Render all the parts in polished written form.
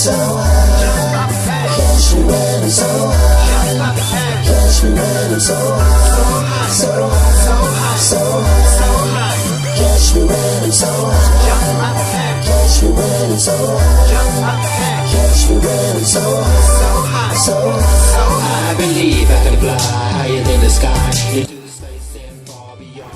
so high. Catch me when I'm so high. Catch me when I'm so high. So high, so high. Catch me when I'm so high. Catch me when I'm so high. Catch me when I'm so high. So high. I believe I can fly higher than the sky. Into the space and far beyond.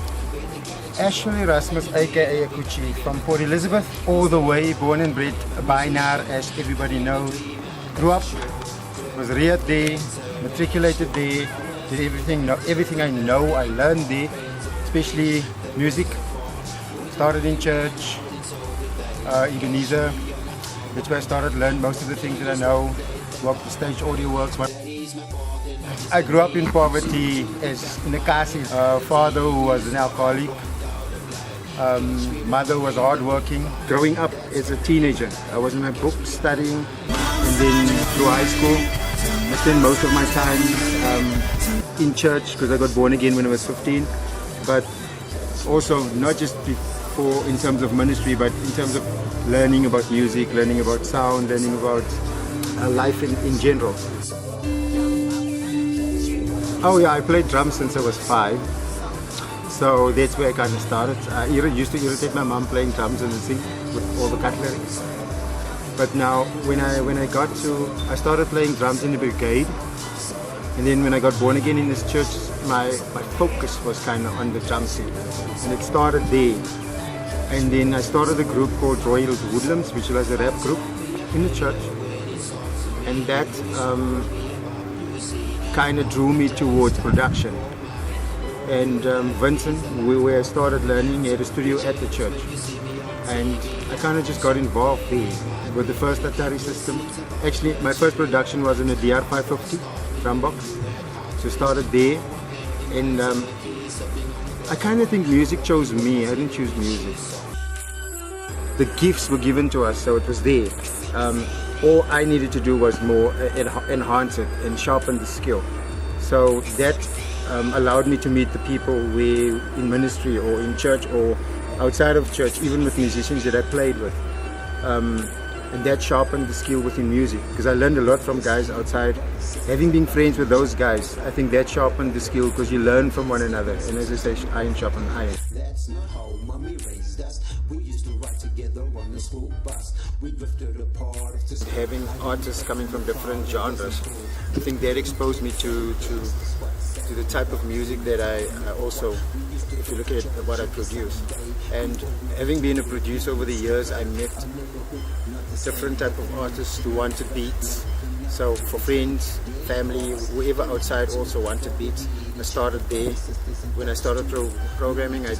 Ashwin Erasmus, aka Akuchi, from Port Elizabeth, all the way, born and bred by Nar, as everybody knows. Grew up, was reared there, matriculated there, did everything I know, I learned there, especially music. Started in church, Ebenezer, which where I started to learn most of the things that I know, worked the stage audio works. I grew up in poverty as in a kasi. Father who was an alcoholic, mother was hardworking. Growing up as a teenager, I was in my book studying, and then through high school, I spent most of my time in church because I got born again when I was 15. But also not just in terms of ministry, but in terms of learning about music, learning about sound, learning about life in general. Oh yeah, I played drums since I was 5. So that's where I kind of started. I used to irritate my mom playing drums and sing with all the cutlery. But now, when I started playing drums in the brigade, and then when I got born again in this church, my focus was kind of on the drum set, and it started there. And then I started a group called Royal Woodlands, which was a rap group in the church, and that kind of drew me towards production. And Vincent, where I started learning, he had a studio at the church, and I kind of just got involved there with the first Atari system. Actually, my first production was in a DR550 drum box, so I started there, and I kind of think music chose me. I didn't choose music. The gifts were given to us, so it was there. All I needed to do was more enhance it and sharpen the skill. So that allowed me to meet the people in ministry or in church or outside of church, even with musicians that I played with. And that sharpened the skill within music, because I learned a lot from guys outside. Having been friends with those guys, I think that sharpened the skill, because you learn from one another. And as I say, iron sharpened iron. That's not how mommy raised us. We used to ride together on the school bus. We drifted apart. Having artists coming from different genres, I think that exposed me to the type of music that I also, if you look at what I produce. And having been a producer over the years, I met different type of artists who wanted beats. So for friends, family, whoever outside also wanted beats. I started there. When I started programming, I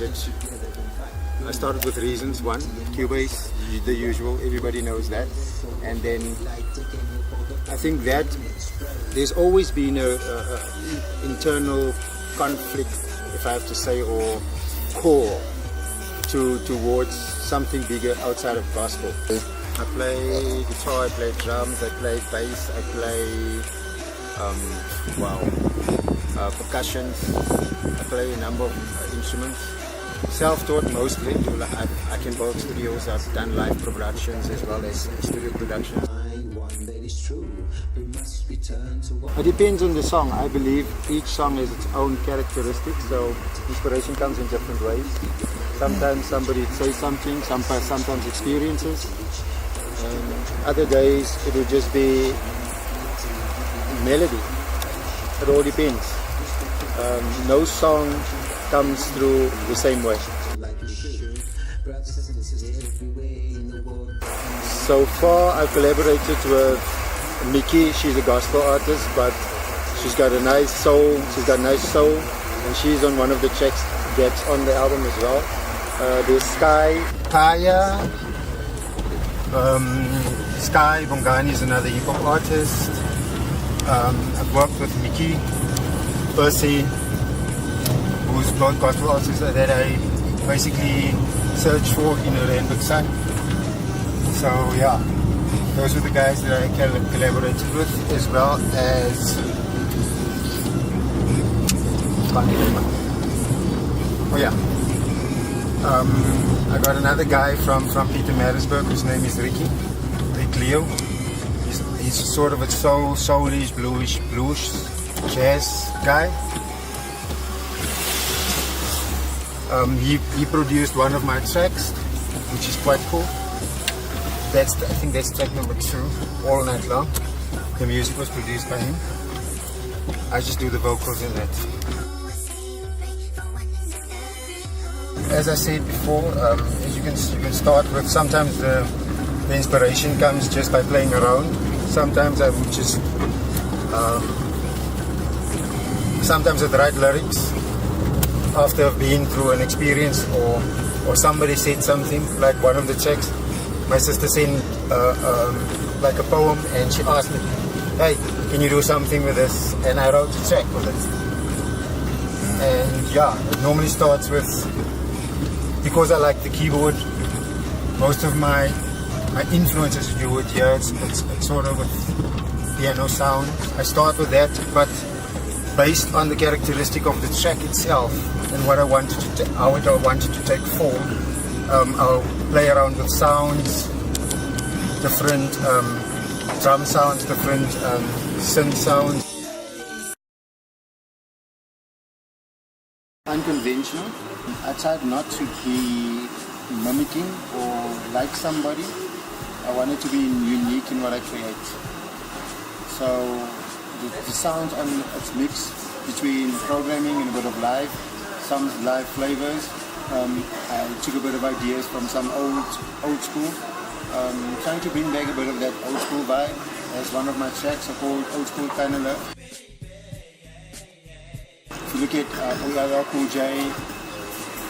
started with Reasons 1, Cubase, the usual, everybody knows that. And then I think that there's always been a internal conflict, if I have to say, or core towards something bigger outside of gospel. I play guitar, I play drums, I play bass, I play percussions, I play a number of instruments. Self-taught mostly. I can build studios, I've done live productions as well as studio productions. It depends on the song. I believe each song has its own characteristics, so inspiration comes in different ways. Sometimes somebody says something, sometimes experiences, and other days it will just be melody. It all depends. No song comes through the same way. So far I've collaborated with Mickey. She's a gospel artist, but she's got a nice soul, and she's on one of the tracks that's on the album as well. There's Sky, Kaya, Sky Bongani is another hip hop artist. I've worked with Mickey, Percy, who's both gospel artists that I basically searched for in a Rainbow Sun. So yeah, those are the guys that I collaborated with, as well as I got another guy from Pietermaritzburg whose name is Rick Leo. He's sort of a soulish, bluish jazz guy. He produced one of my tracks, which is quite cool. I think that's track number 2, All Night Long. The music was produced by him. I just do the vocals in that. As I said before, you can start with, sometimes the inspiration comes just by playing around. Sometimes I would just, sometimes I'd write lyrics after I've been through an experience, or somebody said something, like one of the tracks. My sister sent like a poem, and she asked me, hey, can you do something with this? And I wrote a track with it. And yeah, it normally starts with, because I like the keyboard, most of my influences you would hear, it's sort of with piano sound. I start with that, but based on the characteristic of the track itself and what I wanted to how I wanted to take form, I'll play around with sounds, different drum sounds, different synth sounds. Unconventional. I tried not to be mimicking or like somebody. I wanted to be unique in what I create. So the sound on its mix between programming and a bit of live, some live flavors. I took a bit of ideas from some old school, trying to bring back a bit of that old school vibe. As one of my tracks are called Old School Kinda Love. If you look at OMG Cool J,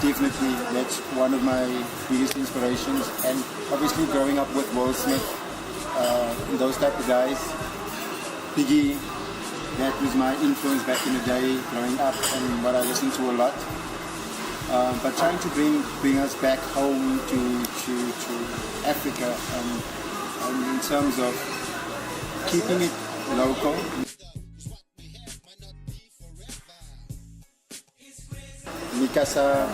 definitely that's one of my biggest inspirations. And obviously growing up with Will Smith, and those type of guys, Biggie, that was my influence back in the day, growing up, and what I listened to a lot. But trying to bring us back home to Africa, in terms of keeping it local. Mikasa,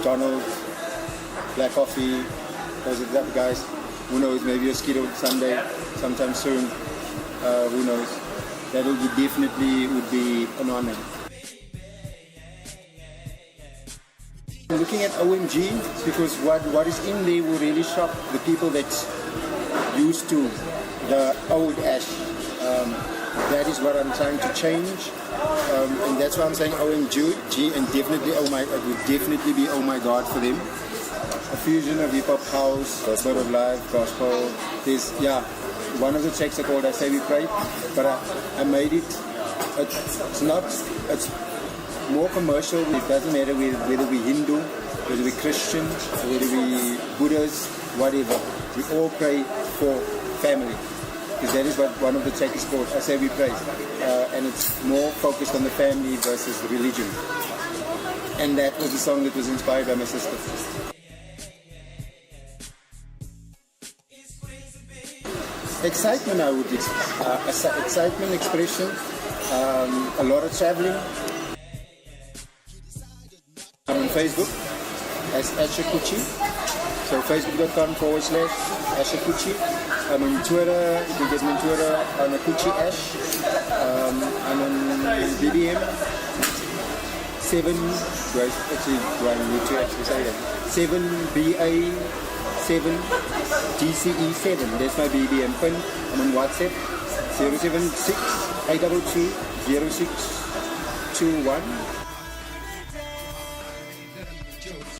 Donald, Black Coffee, those are the type of guys. Who knows, maybe a Skidoo someday, sometime soon. Who knows? That definitely would be an honor. Looking at OMG, because what is in there will really shock the people that's used to the old Ash. That is what I'm trying to change, and that's why I'm saying OMG, and definitely it would definitely be Oh My God for them. A fusion of hip hop, house, a bit of live gospel. There's one of the tracks are called I Say We Pray, but I made it. It's more commercial. It doesn't matter whether we're Hindu, whether we're Christian, whether we're Buddhists, whatever. We all pray for family. Because that is what one of the tracks is called, I Say We Pray. And it's more focused on the family versus the religion. And that was a song that was inspired by my sister. Excitement, I would excitement, expression, a lot of traveling. I'm on Facebook as Ashakuchi, so facebook.com/Ashakuchi. I'm on Twitter, you can get me on Twitter on Akuchi Ash. I'm on BBM 7, do I need to actually say that? 7BA 7 DCE 7, that's my BBM pin. I'm on WhatsApp 076 822 0621.